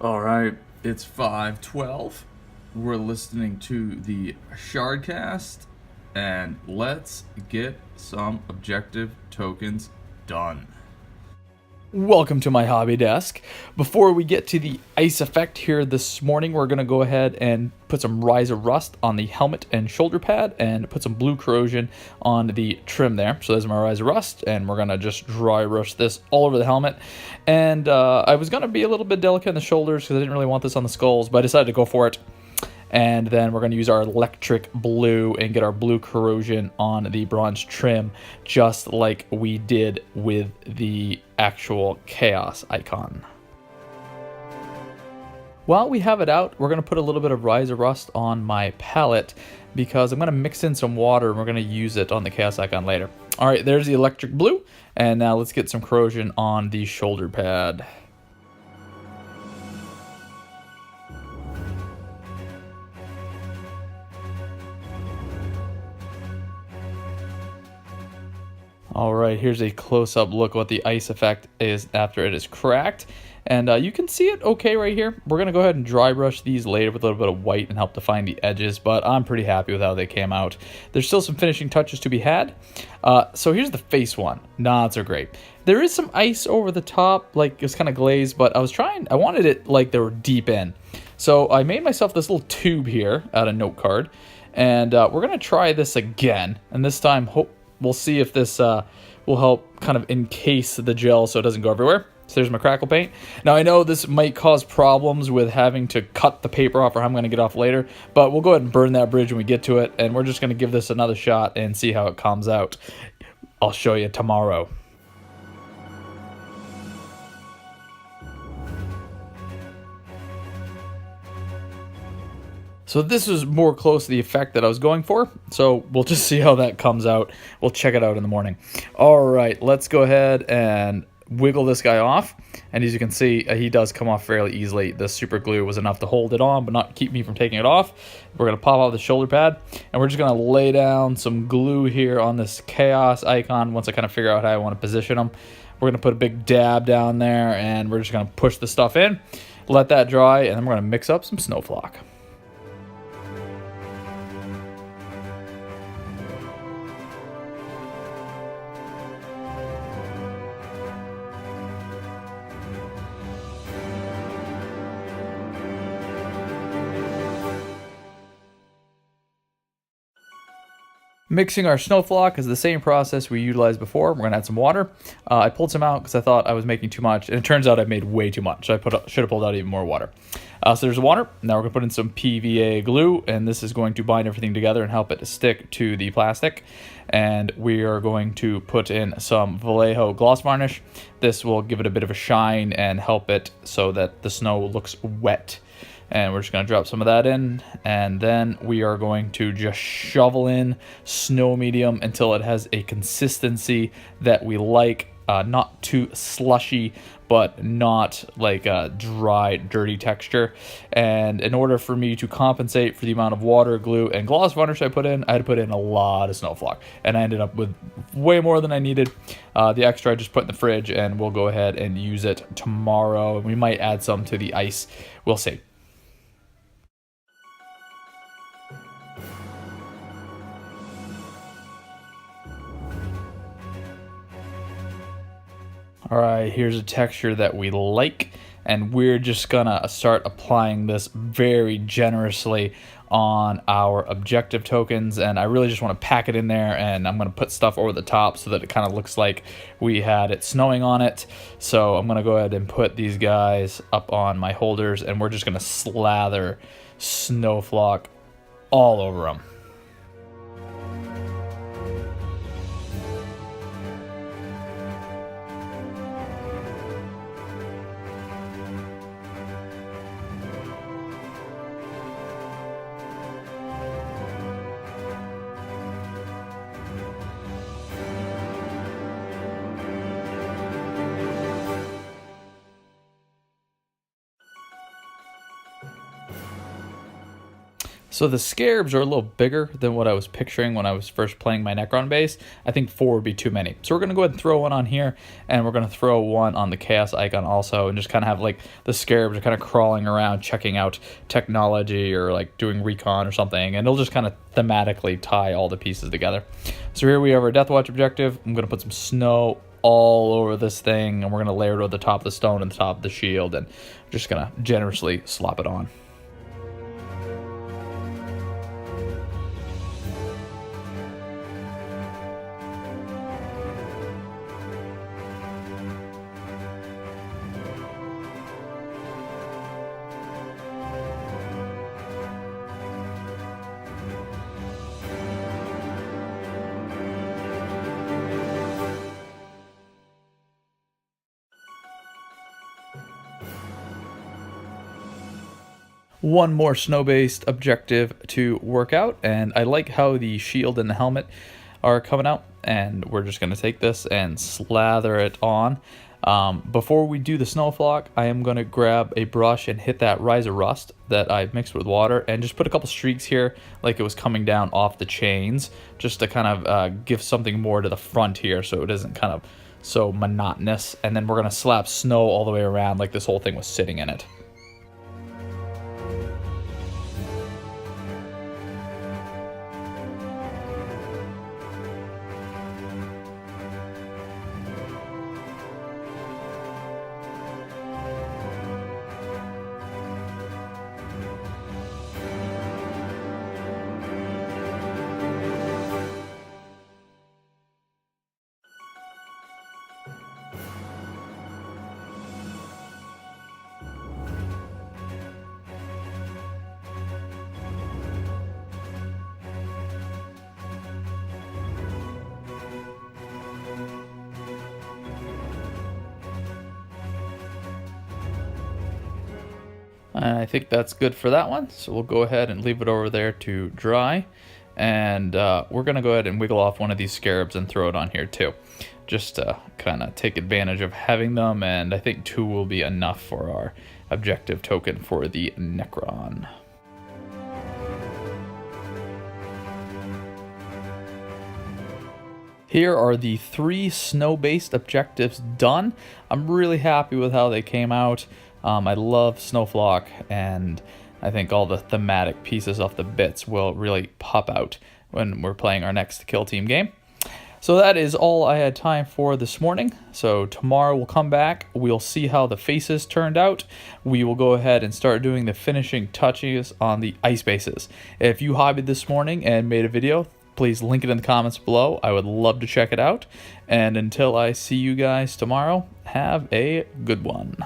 All right, it's 5:12. We're listening to the Shardcast, and let's get some objective tokens done. Welcome to my hobby desk. Before we get to the ice effect here this morning, we're going to go ahead and put some Rise of Rust on the helmet and shoulder pad and put some blue corrosion on the trim there. So there's my Rise of Rust, and we're going to just dry brush this all over the helmet. And I was going to be a little bit delicate in the shoulders because I didn't really want this on the skulls, but I decided to go for it. And then we're going to use our electric blue and get our blue corrosion on the bronze trim, just like we did with the actual chaos icon. While we have it out, we're going to put a little bit of Rise of Rust on my palette because I'm going to mix in some water and we're going to use it on the chaos icon later. All right, there's the electric blue, and now let's get some corrosion on the shoulder pad. All right, here's a close-up look at what the ice effect is after it is cracked. And you can see it okay right here. We're going to go ahead and dry brush these later with a little bit of white and help define the edges, but I'm pretty happy with how they came out. There's still some finishing touches to be had. So here's the face one. Not so great. There is some ice over the top, like it's kind of glazed, but I wanted it like they were deep in. So I made myself this little tube here out of note card, and we're going to try this again. And this time, we'll see if this will help kind of encase the gel so it doesn't go everywhere. So there's my crackle paint. Now I know this might cause problems with having to cut the paper off, or I'm going to get off later, but we'll go ahead and burn that bridge when we get to it, and we're just going to give this another shot and see how it comes out. I'll show you tomorrow. So this is more close to the effect that I was going for. So we'll just see how that comes out. We'll check it out in the morning. All right, let's go ahead and wiggle this guy off. And as you can see, he does come off fairly easily. The super glue was enough to hold it on, but not keep me from taking it off. We're going to pop off the shoulder pad, and we're just going to lay down some glue here on this chaos icon once I kind of figure out how I want to position them. We're going to put a big dab down there, and we're just going to push the stuff in, let that dry, and then we're going to mix up some snowflock. Mixing our snowflock is the same process we utilized before. We're going to add some water. I pulled some out because I thought I was making too much, and it turns out I made way too much. So I should have pulled out even more water. So there's the water. Now we're going to put in some PVA glue, and this is going to bind everything together and help it to stick to the plastic. And we are going to put in some Vallejo gloss varnish. This will give it a bit of a shine and help it so that the snow looks wet. And we're just going to drop some of that in, and then we are going to just shovel in snow medium until it has a consistency that we like, not too slushy, but not like a dry, dirty texture. And in order for me to compensate for the amount of water, glue, and gloss varnish I put in, I had to put in a lot of snowflock, and I ended up with way more than I needed. The extra I just put in the fridge, and we'll go ahead and use it tomorrow. We might add some to the ice. We'll see. All right, here's a texture that we like, and we're just gonna start applying this very generously on our objective tokens. And I really just want to pack it in there, and I'm gonna put stuff over the top so that it kind of looks like we had it snowing on it. So I'm gonna go ahead and put these guys up on my holders, and we're just gonna slather snowflock all over them. So the scarabs are a little bigger than what I was picturing when I was first playing my Necron base. I think 4 would be too many. So we're going to go ahead and throw one on here, and we're going to throw one on the Chaos Icon also, and just kind of have like the scarabs are kind of crawling around, checking out technology or like doing recon or something, and it'll just kind of thematically tie all the pieces together. So here we have our Death Watch objective. I'm going to put some snow all over this thing, and we're going to layer it over the top of the stone and the top of the shield, and just going to generously slop it on. One more snow-based objective to work out, and I like how the shield and the helmet are coming out, and we're just going to take this and slather it on. Before we do the snow flock, I am going to grab a brush and hit that Rise of Rust that I've mixed with water, and just put a couple streaks here like it was coming down off the chains, just to kind of give something more to the front here so it isn't kind of so monotonous. And then we're going to slap snow all the way around like this whole thing was sitting in it. And I think that's good for that one. So we'll go ahead and leave it over there to dry. And we're going to go ahead and wiggle off one of these scarabs and throw it on here too. Just to kind of take advantage of having them. And I think 2 will be enough for our objective token for the Necron. Here are the 3 snow-based objectives done. I'm really happy with how they came out. I love Snowflock, and I think all the thematic pieces of the bits will really pop out when we're playing our next Kill Team game. So that is all I had time for this morning. So tomorrow we'll come back. We'll see how the faces turned out. We will go ahead and start doing the finishing touches on the ice bases. If you hobbied this morning and made a video, please link it in the comments below. I would love to check it out. And until I see you guys tomorrow, have a good one.